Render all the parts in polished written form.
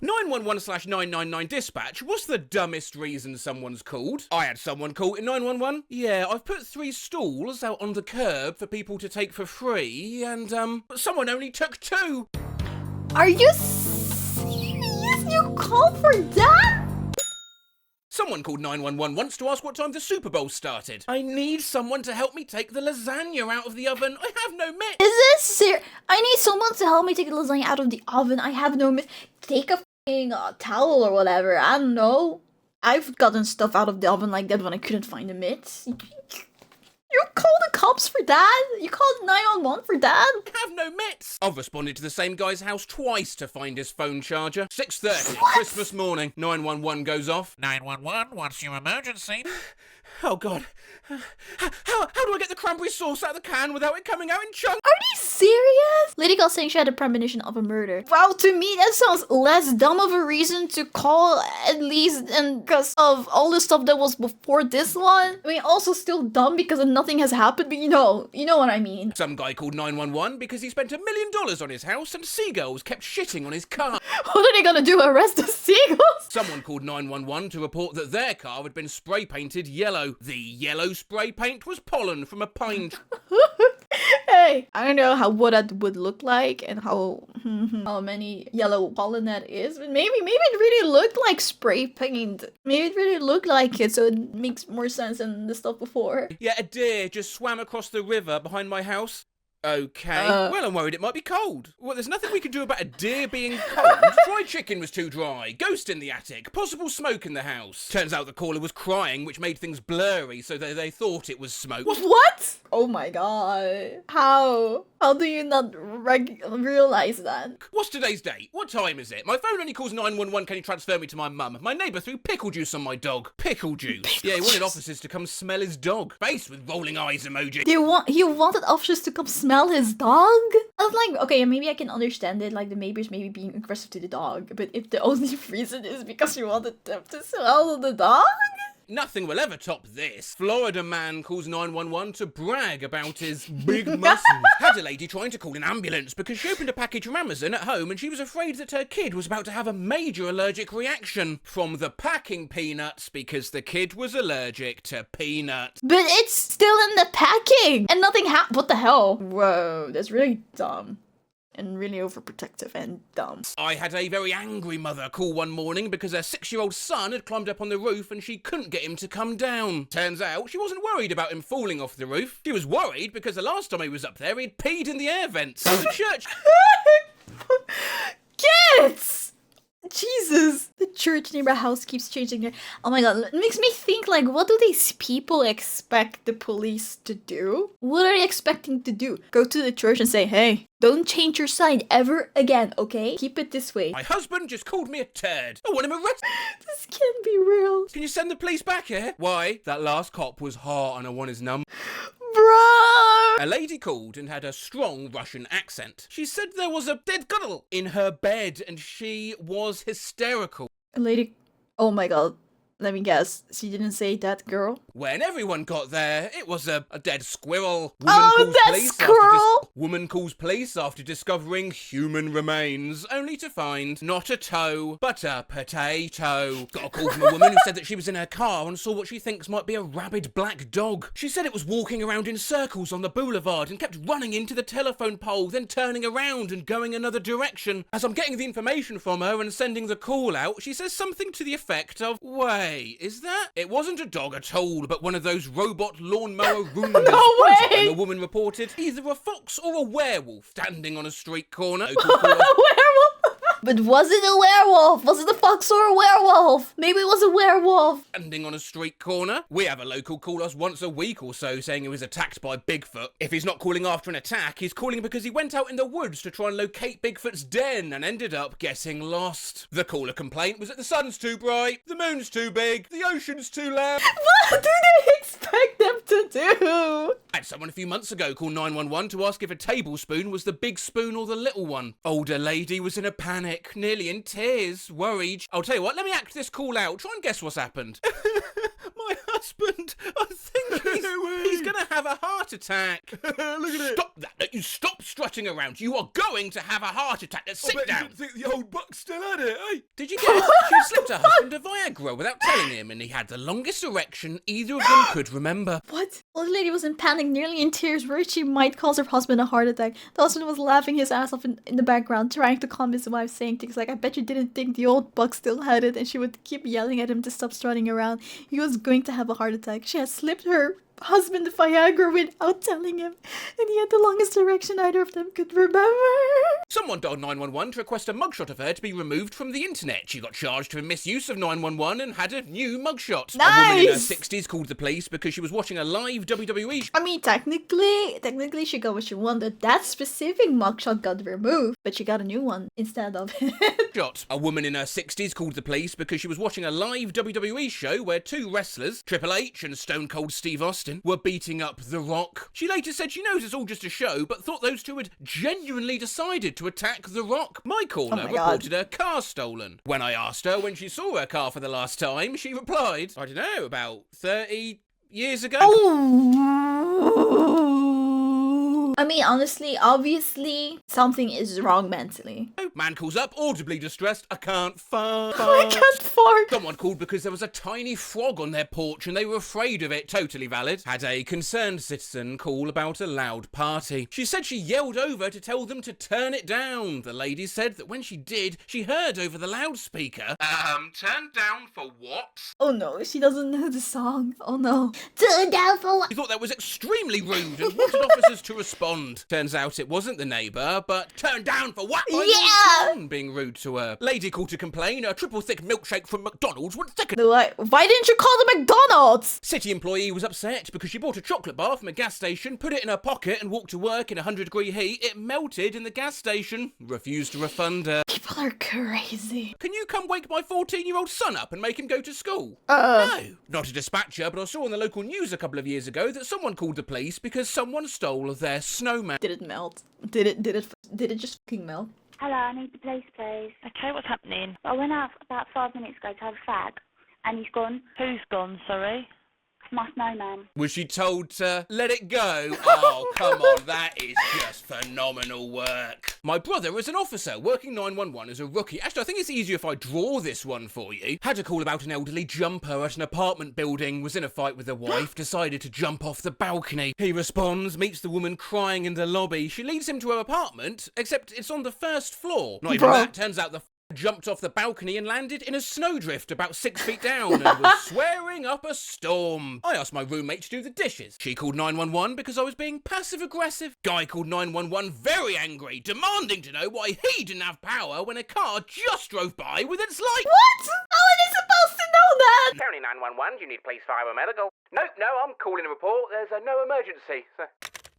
911/999 dispatch, what's the dumbest reason someone's called? I had someone call in 911. Yeah, I've put 3 stalls out on the curb for people to take for free, and someone only took 2. Are you serious? You called for that? Someone called 911 once to ask what time the Super Bowl started. I need someone to help me take the lasagna out of the oven. I have no mitts. Is this serious? I need someone to help me take the lasagna out of the oven. I have no mitts. Take a f***ing towel or whatever. I don't know. I've gotten stuff out of the oven like that when I couldn't find the mitts. You called the cops for that? You called 911 for that? I have no mitts. I've responded to the same guy's house twice to find his phone charger. 6:30, Christmas morning. 911 goes off. 911, what's your emergency? Oh God. How do I get the cranberry sauce out of the can without it coming out in chunks? Are you serious? Lady girl saying she had a premonition of a murder. Wow, to me that sounds less dumb of a reason to call, at least, and because of all the stuff that was before this one. I mean, also still dumb because nothing has happened, but you know what I mean. Some guy called 911 because he spent $1 million on his house and seagulls kept shitting on his car. What are they gonna do, arrest the seagulls? Someone called 911 to report that their car had been spray painted yellow. The yellow spray paint was pollen from a pine tree. Hey, I don't know what that would look like and how many yellow pollen that is, but maybe it really looked like spray paint. Maybe it really looked like it, so it makes more sense than the stuff before. Yeah, a deer just swam across the river behind my house. Okay. Well, I'm worried it might be cold. Well, there's nothing we can do about a deer being cold. Fried chicken was too dry. Ghost in the attic. Possible smoke in the house. Turns out the caller was crying, which made things blurry, so they thought it was smoke. What? Oh my god. How? How do you not realize that? What's today's date? What time is it? My phone only calls 911. Can you transfer me to my mum? My neighbour threw pickle juice on my dog. Pickle juice. Yeah, he wanted officers to come smell his dog. Face with rolling eyes emoji. He wanted officers to come smell his dog? I was like, okay, maybe I can understand it, like the neighbors maybe being aggressive to the dog, but if the only reason is because you wanted them to smell the dog? Nothing will ever top this. Florida man calls 911 to brag about his big muscles. Had a lady trying to call an ambulance because she opened a package from Amazon at home and she was afraid that her kid was about to have a major allergic reaction from the packing peanuts because the kid was allergic to peanuts. But it's still in the packing and nothing happened. What the hell? Whoa, that's really dumb. And really overprotective and dumb. I had a very angry mother call one morning because her 6-year-old son had climbed up on the roof and she couldn't get him to come down. Turns out she wasn't worried about him falling off the roof. She was worried because the last time he was up there he'd peed in the air vents. The church... Kids! Jesus! The church near my house keeps changing it. Oh my god, it makes me think, like, what do these people expect the police to do? What are they expecting to do? Go to the church and say, hey, don't change your sign ever again, okay? Keep it this way. My husband just called me a turd. I want him arrested. This can't be real. Can you send the police back here? Why? That last cop was hot and I want his number. Bro! A lady called and had a strong Russian accent. She said there was a dead girl in her bed and she was hysterical. A lady... Oh my god. Let me guess. She didn't say that girl? When everyone got there, it was a dead squirrel. Woman calls police after discovering human remains, only to find not a toe, but a potato. Got a call from a woman who said that she was in her car and saw what she thinks might be a rabid black dog. She said it was walking around in circles on the boulevard and kept running into the telephone pole, then turning around and going another direction. As I'm getting the information from her and sending the call out, she says something to the effect of, wait, is that? It wasn't a dog at all, but one of those robot lawnmower Roombas. No way! And the woman reported either a fox or a werewolf standing on a street corner. A werewolf? But was it a werewolf? Was it a fox or a werewolf? Maybe it was a werewolf. Standing on a street corner. We have a local call us once a week or so saying he was attacked by Bigfoot. If he's not calling after an attack, he's calling because he went out in the woods to try and locate Bigfoot's den and ended up getting lost. The caller complaint was that the sun's too bright, the moon's too big, the ocean's too loud. What do they expect? expect them to do? I had someone a few months ago call 911 to ask if a tablespoon was the big spoon or the little one. Older lady was in a panic, nearly in tears, worried. I'll tell you what, let me act this call out. Try and guess what's happened. My husband, I think he's gonna have a heart attack. Look at it. Stop that. You stop strutting around. You are going to have a heart attack. Now sit down. You think the old buck still had it, eh? Did you guess? She had slipped her husband a Viagra without telling him, and he had the longest erection either of them could remember. What? Old lady was in panic, nearly in tears, worried she might cause her husband a heart attack. The husband was laughing his ass off in the background, trying to calm his wife, saying things like, I bet you didn't think the old buck still had it, and she would keep yelling at him to stop strutting around. He was going to have a heart attack. She had slipped her husband the Viagra without telling him, and he had the longest erection either of them could remember. Someone dialed 911 to request a mugshot of her to be removed from the internet. She got charged for misuse of 911 and had a new mugshot. Nice! A woman in her 60s called the police because she was watching a live WWE I mean, technically she got what she wanted. That specific mugshot got removed, but she got a new one instead of it. shot. A woman in her 60s called the police because she was watching a live WWE show where two wrestlers, Triple H and Stone Cold Steve Austin, were beating up The Rock. She later said she knows it's all just a show, but thought those two had genuinely decided to attack The Rock. My caller reported her car stolen. When I asked her when she saw her car for the last time, she replied, I don't know, about 30 years ago. I mean, honestly, obviously, something is wrong mentally. Man calls up, audibly distressed, I can't fart. I can't fart. Someone called because there was a tiny frog on their porch and they were afraid of it. Totally valid. Had a concerned citizen call about a loud party. She said she yelled over to tell them to turn it down. The lady said that when she did, she heard over the loudspeaker, turn down for what? Oh no, she doesn't know the song. Oh no. Turn down for what? He thought that was extremely rude and wanted officers to respond. Turns out it wasn't the neighbour, but turn down for what? Yeah! Being rude to her. Lady called to complain, a triple thick milkshake from McDonald's would thicken. Why didn't you call the McDonald's? City employee was upset because she bought a chocolate bar from a gas station, put it in her pocket and walked to work in 100-degree heat. It melted in the gas station. Refused to refund her. People are crazy. Can you come wake my 14-year-old son up and make him go to school? No. Not a dispatcher, but I saw on the local news a couple of years ago that someone called the police because someone stole their snowman. Did it melt? Did it just fucking melt? Hello, I need the police, please. Okay, what's happening? I went out about 5 minutes ago to have a fag, and he's gone. Who's gone, sorry? My snowman. Was she told to let it go? Oh, come on, that is just phenomenal work. My brother is an officer, working 911 as a rookie. Actually, I think it's easier if I draw this one for you. Had a call about an elderly jumper at an apartment building, was in a fight with a wife, decided to jump off the balcony. He responds, meets the woman crying in the lobby. She leads him to her apartment, except it's on the first floor. Not even that, turns out the jumped off the balcony and landed in a snowdrift about 6 feet down and was swearing up a storm. I asked my roommate to do the dishes. She called 911 because I was being passive-aggressive. Guy called 911 very angry, demanding to know why he didn't have power when a car just drove by with its light. What? How are they supposed to know that? County 911, do you need police, fire, or medical? No, I'm calling a report. There's no emergency.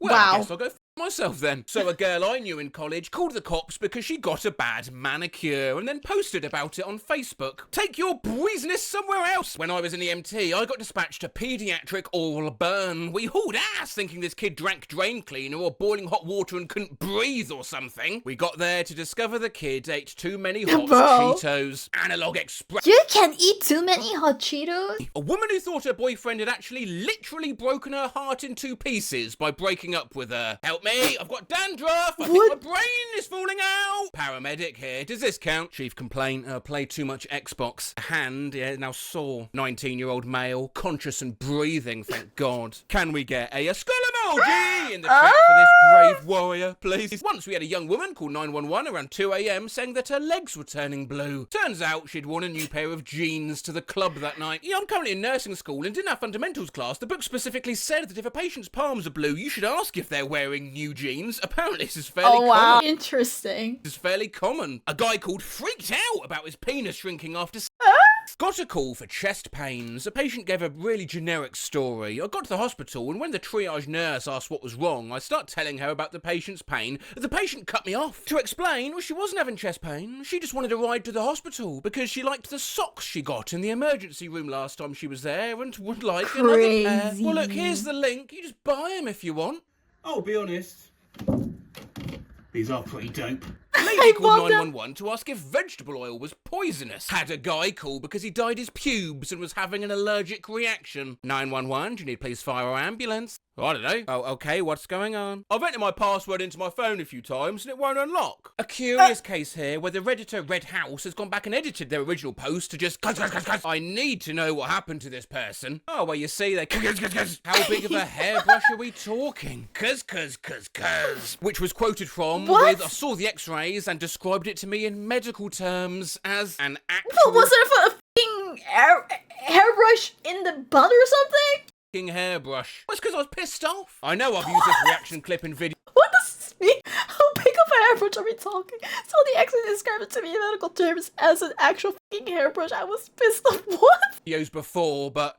Well, Wow. I guess I'll go myself then. So a girl I knew in college called the cops because she got a bad manicure and then posted about it on Facebook. Take your business somewhere else. When I was in EMT, I got dispatched to paediatric oral burn. We hauled ass thinking this kid drank drain cleaner or boiling hot water and couldn't breathe or something. We got there to discover the kid ate too many hot Bro. Cheetos. Analog Express. You can eat too many hot Cheetos? A woman who thought her boyfriend had actually literally broken her heart in 2 pieces by breaking up with her. Help me, I've got dandruff, I think my brain is falling out. Paramedic here, does this count? Chief complaint, played too much Xbox. Hand, now sore. 19-year-old male, conscious and breathing, thank God. Can we get a skull emoji in the chat for this brave warrior, please? Once we had a young woman call 911 around 2 a.m. saying that her legs were turning blue. Turns out she'd worn a new pair of jeans to the club that night. Yeah, I'm currently in nursing school and didn't have fundamentals class. The book specifically said that if a patient's palms are blue, you should ask if they're wearing new jeans. Apparently this is fairly common. Interesting. This is fairly common. A guy called freaked out about his penis shrinking after Got a call for chest pains. A patient gave a really generic story. I got to the hospital, and when the triage nurse asked what was wrong, I start telling her about the patient's pain. The patient cut me off. To explain, well, she wasn't having chest pain. She just wanted a ride to the hospital because she liked the socks she got in the emergency room last time she was there and would like another pair. Well, look, here's the link. You just buy them if you want. I'll be honest. These are pretty dope. Lady called 911 to ask if vegetable oil was poisonous. Had a guy call because he dyed his pubes and was having an allergic reaction. 911, do you need please fire or ambulance? I don't know. Oh, okay, what's going on? I've entered my password into my phone a few times and it won't unlock. A curious case here where the Redditor Red House has gone back and edited their original post to just cuz. I need to know what happened to this person. Oh, well, you see, they cuz. How big of a hairbrush are we talking? Cuz. Which was quoted from with, I saw the x-rays and described it to me in medical terms as an actual... But was there a fucking hairbrush in the butt or something? Hairbrush. Well, it's because I was pissed off. I know I've used this reaction clip in video. What does this mean? How big of a hairbrush are we talking? So the expert described it to me in medical terms as an actual fucking hairbrush. I was pissed off. What? Videos before, but...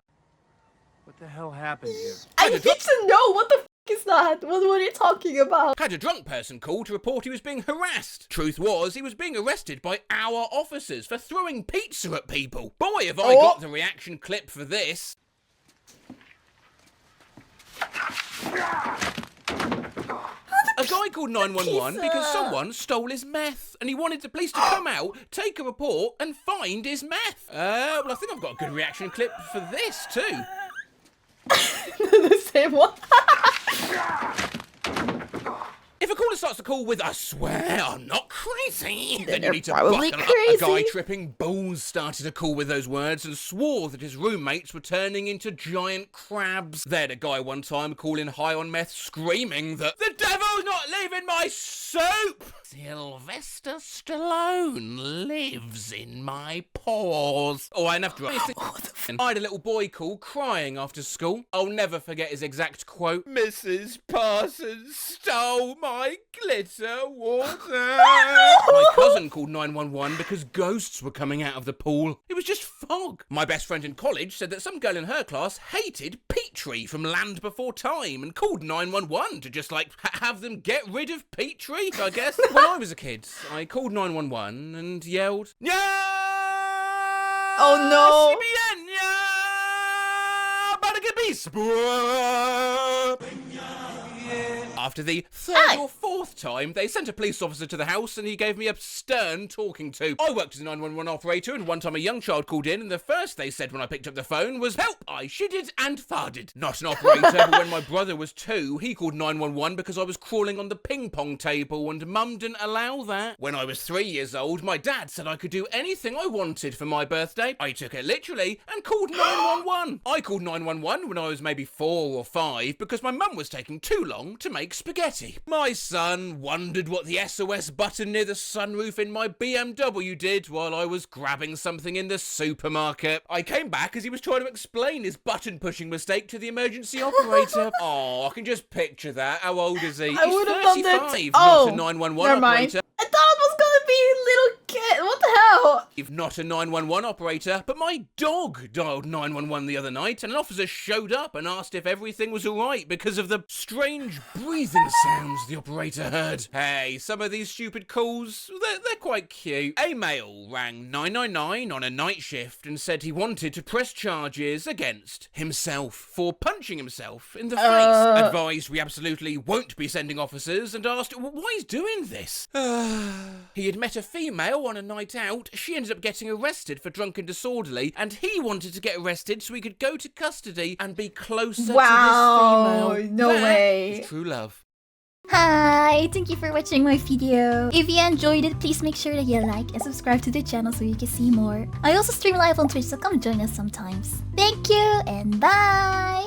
What the hell happened here? I need to know what the is that? What are you talking about? Had a drunk person call to report he was being harassed. Truth was, he was being arrested by our officers for throwing pizza at people. Boy, have I got the reaction clip for this. A guy called 911 because someone stole his meth and he wanted the police to come out, take a report and find his meth. Well, I think I've got a good reaction clip for this too. The same one. If a caller starts the call with, I swear I'm not crazy, then you need to probably buckle up. A guy tripping balls started a call with those words and swore that his roommates were turning into giant crabs. They had a guy one time calling high on meth screaming that the devil's not leaving my soup. Sylvester Stallone lives in my pores. Oh, I enough drugs. I had a little boy call crying after school. I'll never forget his exact quote. Mrs. Parsons stole my glitter water. My cousin called 911 because ghosts were coming out of the pool. It was just fog. My best friend in college said that some girl in her class hated Petrie from Land Before Time and called 911 to just like have them get rid of Petrie, I guess. When I was a kid, I called 911 and yelled, "Yeah! Oh no! CBN, yeah! Better get me After the third or fourth time, they sent a police officer to the house and he gave me a stern talking to. I worked as a 911 operator and one time a young child called in and the first they said when I picked up the phone was, "Help, I shitted and farted." Not an operator, but when my brother was 2, he called 911 because I was crawling on the ping pong table and mum didn't allow that. When I was 3 years old, my dad said I could do anything I wanted for my birthday. I took it literally and called 911. I called 911 when I was maybe 4 or 5 because my mum was taking too long to make spaghetti. My son wondered what the SOS button near the sunroof in my BMW did while I was grabbing something in the supermarket. I came back as he was trying to explain his button pushing mistake to the emergency operator. Oh, I can just picture that. How old is he? I would have done that. 35, Oh, not a 911 operator. I thought it was gonna be little kid. What the hell? If not a 911 operator, but my dog dialed 911 the other night and an officer showed up and asked if everything was alright because of the strange breathing sounds the operator heard. Hey, some of these stupid calls, they're quite cute. A male rang 999 on a night shift and said he wanted to press charges against himself for punching himself in the face. Advised we absolutely won't be sending officers and asked why he's doing this. He had met a female on a night out. She ended up getting arrested for drunk and disorderly and he wanted to get arrested so he could go to custody and be closer to this female. No way. Is true love. Hi, thank you for watching my video. If you enjoyed it, please make sure that you like and subscribe to the channel so you can see more. I also stream live on Twitch, so come join us sometimes. Thank you and bye!